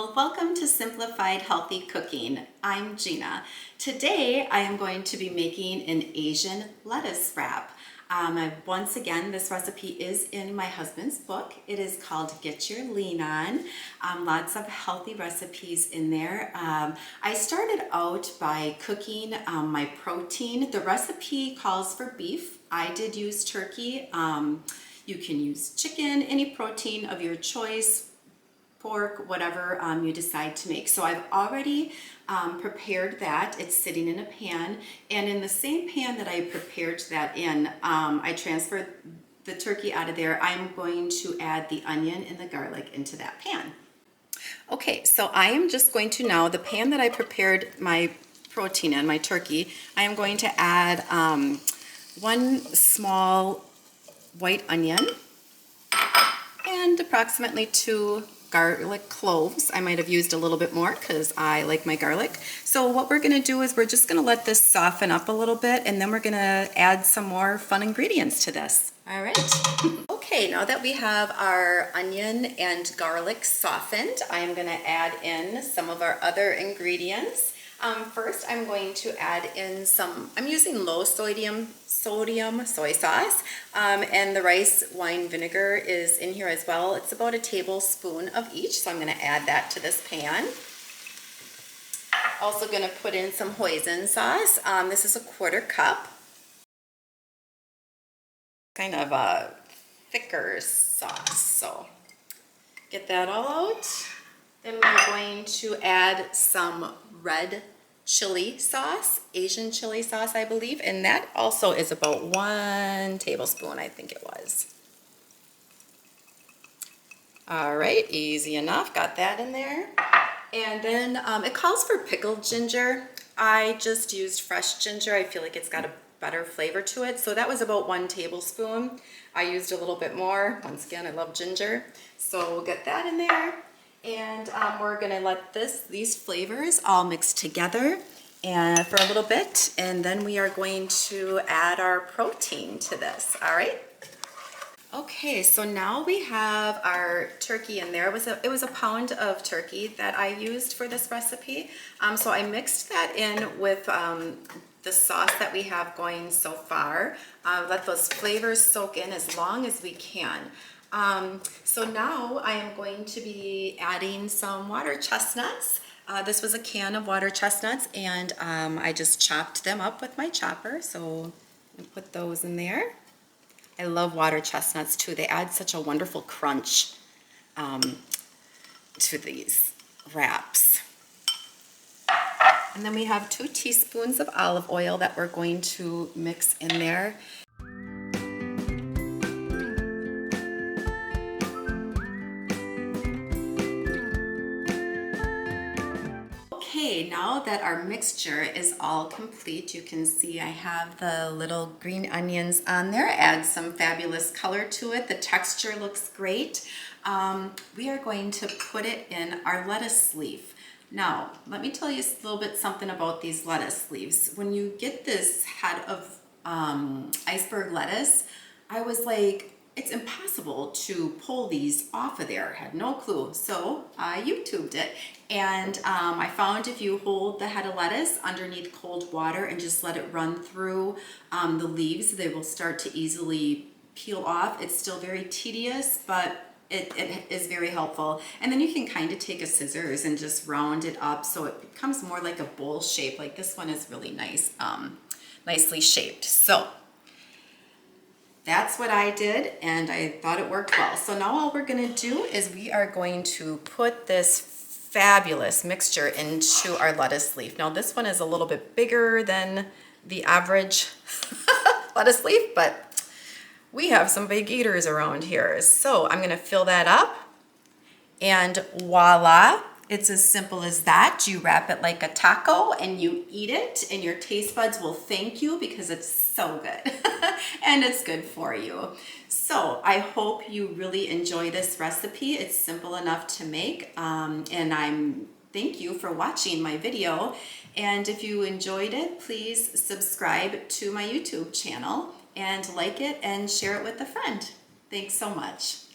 Well, welcome to Simplified Healthy Cooking. I'm Gina. Today I am going to be making an Asian lettuce wrap. Once again, this recipe is in my husband's book. It is called Get Your Lean On. Lots of healthy recipes in there. I started out by cooking my protein. The recipe calls for beef. I did use turkey. You can use chicken, any protein of your choice, pork, whatever you decide to make. So I've already prepared that. It's sitting in a pan, and in the same pan that I prepared that in, I transferred the turkey out of there. I'm going to add the onion and the garlic into that pan. Okay, so I am just going to now, the pan that I prepared my protein in, my turkey, I am going to add one small white onion and approximately 2 garlic cloves. I might have used a little bit more because I like my garlic. So what we're going to do is we're just going to let this soften up a little bit, and then we're going to add some more fun ingredients to this. All right. Okay, now that we have our onion and garlic softened, I am going to add in some of our other ingredients. First, I'm going to add in some, I'm using low sodium soy sauce, and the rice wine vinegar is in here as well. It's about a tablespoon of each, so I'm going to add that to this pan. Also going to put in some hoisin sauce. This is a 1/4 cup. Kind of a thicker sauce, so get that all out. Then we're going to add some red chili sauce, Asian chili sauce, I believe, and that also is about 1 tablespoon, I think it was. All right, easy enough, got that in there. And then it calls for pickled ginger. I just used fresh ginger. I feel like it's got a better flavor to it, so that was about 1 tablespoon. I used a little bit more. Once again, I love ginger, so we'll get that in there. And we're gonna let these flavors all mix together and for a little bit, and then we are going to add our protein to this. All right. Okay, so now we have our turkey in there. It was a pound of turkey that I used for this recipe. So I mixed that in with the sauce that we have going so far. Let those flavors soak in as long as we can. So now I am going to be adding some water chestnuts. This was a can of water chestnuts, and I just chopped them up with my chopper, so I put those in there. I love water chestnuts too. They add such a wonderful crunch to these wraps. And then we have 2 teaspoons of olive oil that we're going to mix in there. Okay, now that our mixture is all complete, you can see I have the little green onions on there. Add some fabulous color to it. The texture looks great. We are going to put it in our lettuce leaf. Now, let me tell you a little bit something about these lettuce leaves. When you get this head of iceberg lettuce, I was like, it's impossible to pull these off of there. I had no clue. So I YouTubed it, and I found if you hold the head of lettuce underneath cold water and just let it run through the leaves, they will start to easily peel off. It's still very tedious, but it is very helpful. And then you can kind of take a scissors and just round it up so it becomes more like a bowl shape. Like this one is really nice, nicely shaped. So that's what I did, and I thought it worked well. So now all we're gonna do is we are going to put this fabulous mixture into our lettuce leaf. Now this one is a little bit bigger than the average lettuce leaf, but we have some big eaters around here. So I'm gonna fill that up, and voila. It's as simple as that. You wrap it like a taco and you eat it, and your taste buds will thank you because it's so good and it's good for you. So I hope you really enjoy this recipe. It's simple enough to make, and thank you for watching my video. And if you enjoyed it, please subscribe to my YouTube channel and like it and share it with a friend. Thanks so much.